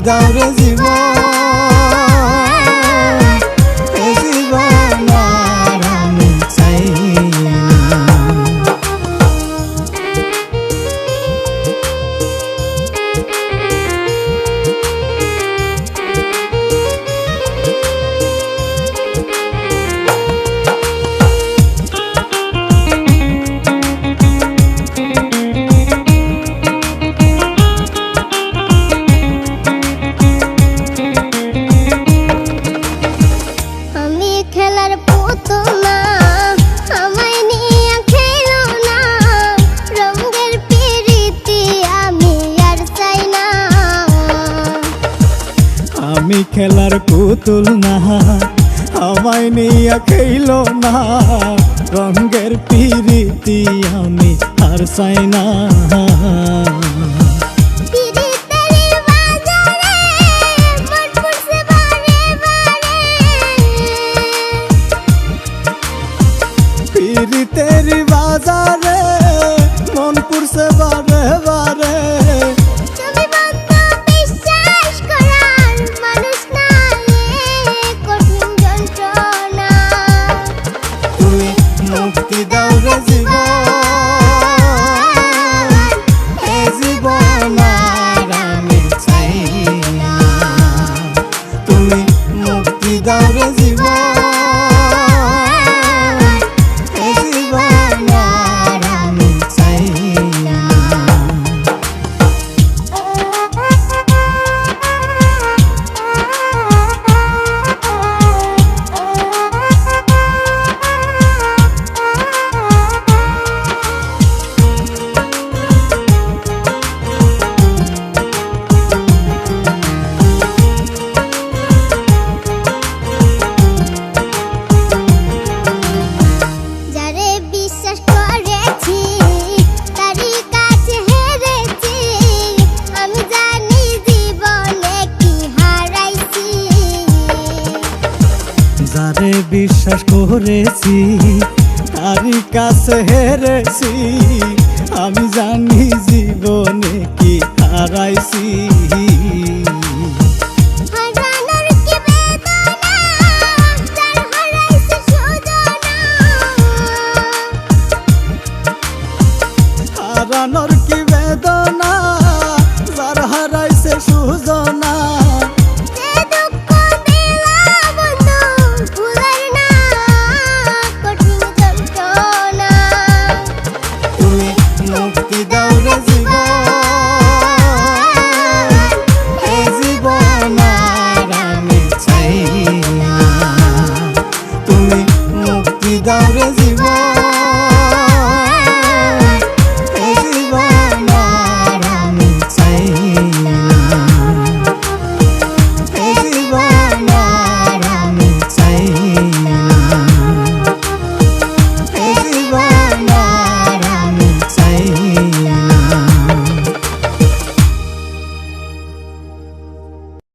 দাও রে জীবন, এ জীবন আর আমি চাই না। আমি খেলার পুতুল না, আমায় নিয়ে খেলো না, রঙের পিরিতি আমি আর চাই না। পিরিতের বাজারে মন পুরছে বারে বারে, মুক্তি দাও রে জীবন, এ জীবন আর আমি চাই না। তুমি মুক্তি দাও রে জীবন, এ জীবন আর আমি চাই না। যারে বিশ্বাস করেছি তারই কাছে হেরেছি, আমি জানি জীবনে কি হারাইছি। হারানোর কি বেদনা, যার হারাইছে সুজনা, মুক্তি দাও রে জীবন, এ জীবন